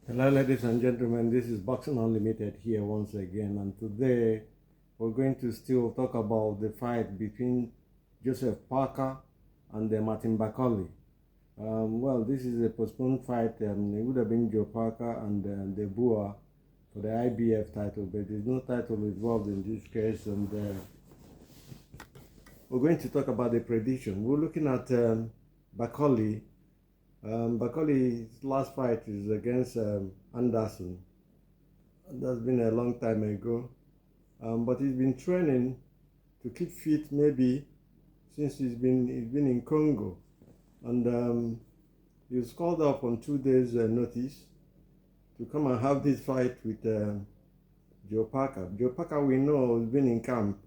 Hello, ladies and gentlemen. This is Boxing Unlimited here once again, and today we're going to still talk about the fight between Joseph Parker and Martin Bakole. Well, this is a postponed fight. It would have been Joe Parker and the Boer for the IBF title, but there's no title involved in this case, and we're going to talk about the prediction. We're looking at Bakole. Bakole's last fight is against Anderson. That's been a long time ago, but he's been training to keep fit maybe since he's been in Congo, and he was called up on 2 days notice to come and have this fight with Joe Parker. Joe Parker, we know, has been in camp,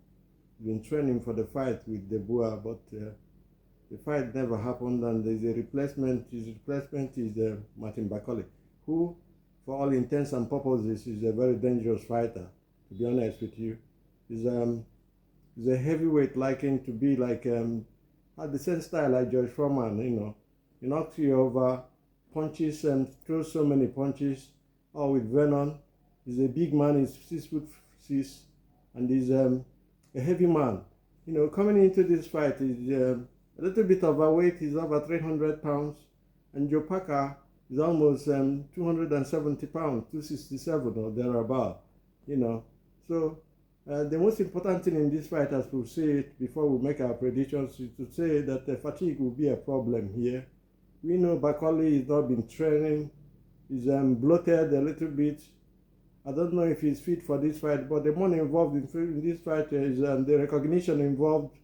been training for the fight with the Boer, but the fight never happened, and there's a replacement. His replacement is Martin Bakole, who, for all intents and purposes, is a very dangerous fighter. To be honest with you, he's a heavyweight, likened to be like had the same style like George Foreman. He knocks you over, punches and throws so many punches, all with venom. He's a big man. He's 6'6", and he's a heavy man. Coming into this fight, he's a little bit overweight. He's over 300 pounds, and Joe Parker is almost 270 pounds, 267 or thereabout. So the most important thing in this fight, as we'll say it before we make our predictions, is to say that fatigue will be a problem here. We know Bakole has not been training. He's bloated a little bit. I don't know if he's fit for this fight, but the money involved in this fight is the recognition involved.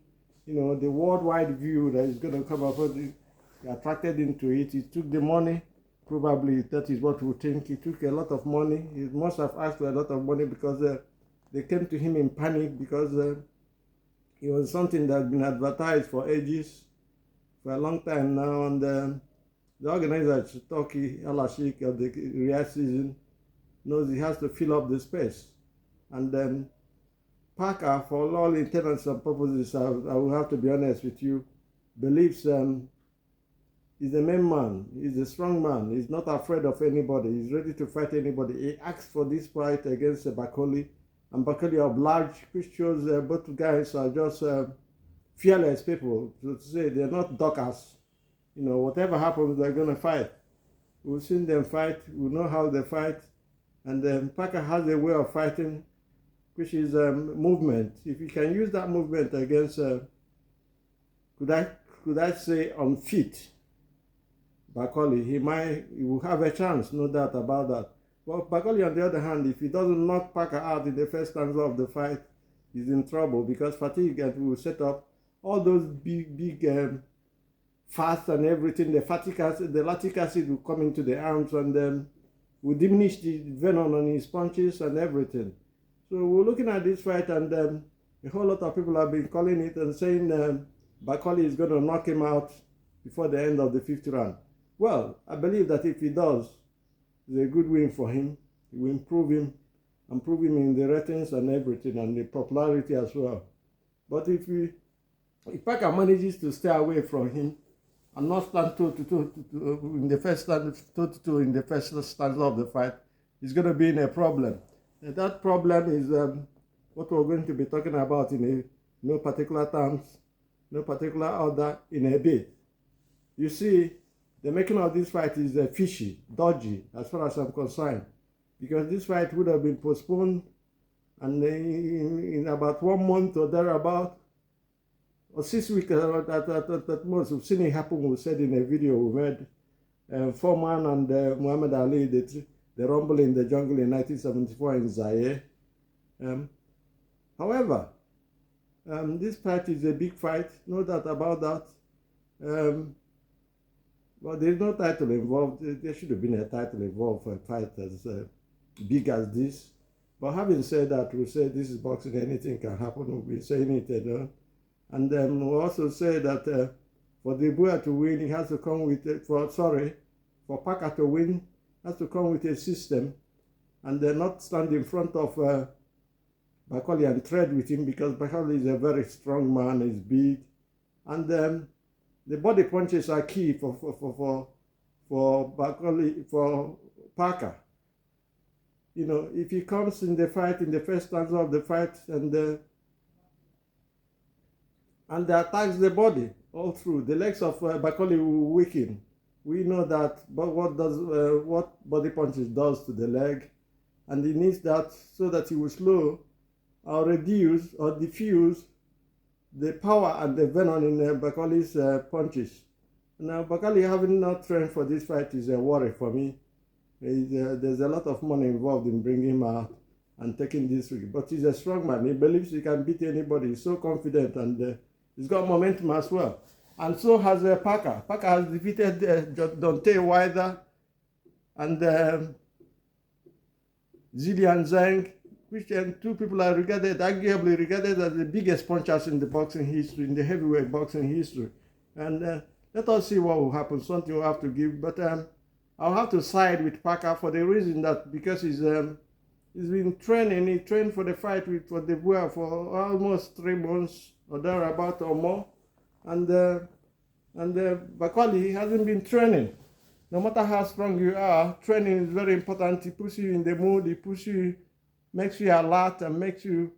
The worldwide view that is going to come up, he attracted into it. He took the money. Probably that is what we think. He took a lot of money. He must have asked for a lot of money because they came to him in panic, because it was something that had been advertised for ages, for a long time now. And the organizer, Turkey Al-Ashik of the Riyadh season, knows he has to fill up the space. And Parker, for all intents and purposes, I will have to be honest with you, believes he's a main man. He's a strong man. He's not afraid of anybody. He's ready to fight anybody. He asked for this fight against Bakole, and Bakole obliged, which shows both guys are just fearless people. So to say, they're not duckers. Whatever happens, they're going to fight. We've seen them fight. We know how they fight. And Parker has a way of fighting, which is movement. If you can use that movement against, could I say, unfit Bakole, he will have a chance, no doubt about that. But Bakole, on the other hand, if he doesn't knock Parker out in the first stanza of the fight, he's in trouble, because fatigue will set up all those big fats and everything. The lactic acid will come into the arms, and will diminish the venom on his punches and everything. So we're looking at this fight, and a whole lot of people have been calling it and saying Bakole is going to knock him out before the end of the 5th round. Well, I believe that if he does, it's a good win for him. It will improve him in the ratings and everything, and the popularity as well. But if Parker manages to stay away from him and not stand toe-to-toe in the first stanza of the fight, he's going to be in a problem. And that problem is what we're going to be talking about in no particular terms, no particular order, in a bit. You see, the making of this fight is fishy, dodgy, as far as I'm concerned, because this fight would have been postponed, and in about 1 month or thereabout, or 6 weeks at most. We've seen it happen. We said in a video we made, Foreman and Muhammad Ali, the rumble in the jungle in 1974 in Zaire. However, this fight is a big fight, no doubt about that. But there's no title involved. There should have been a title involved for a fight as big as this. But having said that, we say this is boxing, anything can happen. We'll be saying it, and then we'll also say that for the Boer to win, he has to come with for Parker to win, has to come with a system, and not stand in front of Bakole and tread with him, because Bakole is a very strong man, he's big, and the body punches are key for Bakole, for Parker. if he comes in the fight, in the first stanza of the fight, and attacks the body all through, the legs of Bakole will weaken. We know that, but what body punches does to the leg, and he needs that so that he will slow or reduce or diffuse the power and the venom in Bakole's punches. Now, Bakole having not trained for this fight is a worry for me. There's a lot of money involved in bringing him out and taking this risk. But he's a strong man. He believes he can beat anybody. He's so confident, and he's got momentum as well. And so has Parker. Parker has defeated Deontay Wilder and Zillian Zhang, which two people are arguably regarded as the biggest punchers in the boxing history, in the heavyweight boxing history. And let us see what will happen. Something will have to give. But I'll have to side with Parker for the reason that because he's been training. He trained for the fight for the Boer for almost 3 months or thereabout or more. And Bakole hasn't been training. No matter how strong you are, training is very important. It puts you in the mood. It puts you, makes you alert, and makes you,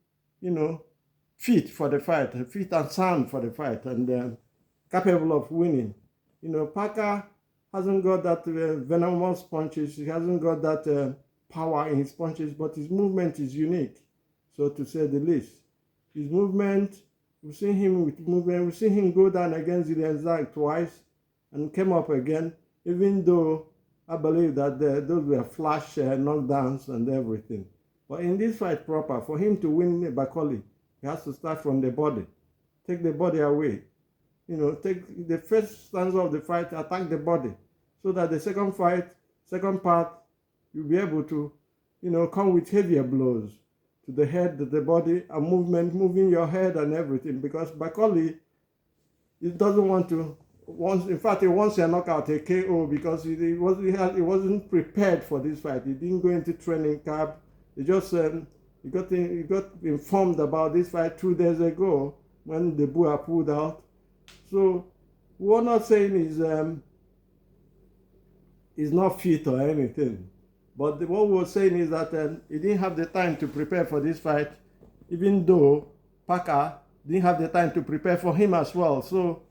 fit for the fight, fit and sound for the fight, and capable of winning. Parker hasn't got that venomous punches. He hasn't got that power in his punches, but his movement is unique, so to say the least. His movement, we've seen him with movement. We've seen him go down against Zillian Zhang twice and came up again, even though I believe that those were flash knockdowns and everything. But in this fight proper, for him to win Bakole, he has to start from the body, take the body away. Take the first stanza of the fight, attack the body, so that the second part, you'll be able to, come with heavier blows to the head, to the body, and moving your head and everything. Because Bakole, he doesn't want to. In fact, he wants a knockout, a KO, because he wasn't prepared for this fight. He didn't go into training camp. He just he got informed about this fight 2 days ago when the Boer pulled out. So we're not saying he's not fit or anything, but what we're saying is that he didn't have the time to prepare for this fight, even though Parker didn't have the time to prepare for him as well. So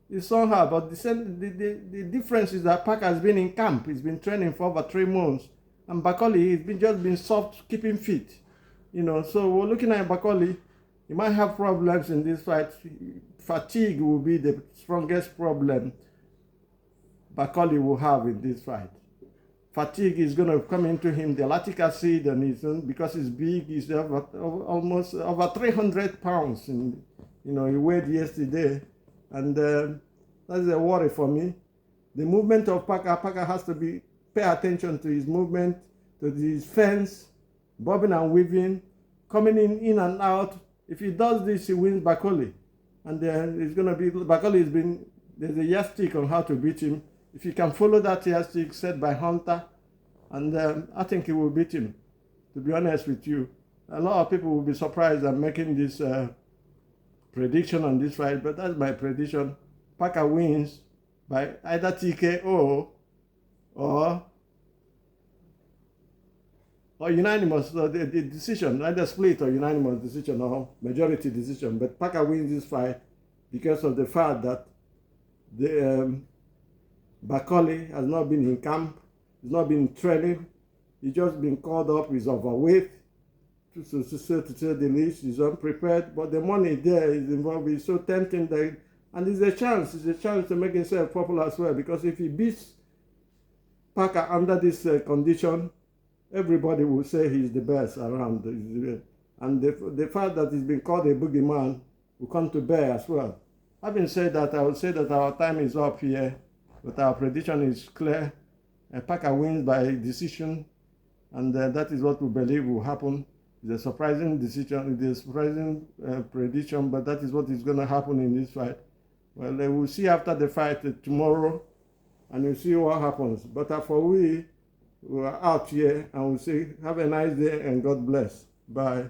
it's somehow, but the difference is that Parker has been in camp. He's been training for over 3 months, and Bakole he's just been soft, keeping fit. So we're looking at Bakole. He might have problems in this fight. Fatigue will be the strongest problem Bakole will have in this fight. Fatigue is going to come into him. The lactic acid, and because he's big, he's almost over 300 pounds. And, he weighed yesterday. And that's a worry for me. The movement of Parker has to pay attention to his movement, to his fence, bobbing and weaving, coming in and out. If he does this, he wins Bakole. And it's going to be, Bakole there's a yardstick on how to beat him. If you can follow that yardstick set by Hunter, and I think he will beat him, to be honest with you. A lot of people will be surprised I'm making this prediction on this fight, but that's my prediction. Parker wins by either TKO or unanimous, the decision, either split or unanimous decision or majority decision. But Parker wins this fight because of the fact that the Bakole has not been in camp, he's not been training, he's just been called up, he's overweight, to say the least, he's unprepared, but the money there is involved, is so tempting that, and it's a chance to make himself popular as well, because if he beats Parker under this condition, everybody will say he's the best around. And the fact that he's been called a boogeyman will come to bear as well. Having said that, I would say that our time is up here, but our prediction is clear. Parker wins by decision, and that is what we believe will happen. It's a surprising decision, it's a surprising prediction, but that is what is going to happen in this fight. Well, we'll see after the fight tomorrow, and we'll see what happens. But for we are out here, and we'll say, have a nice day and God bless. Bye.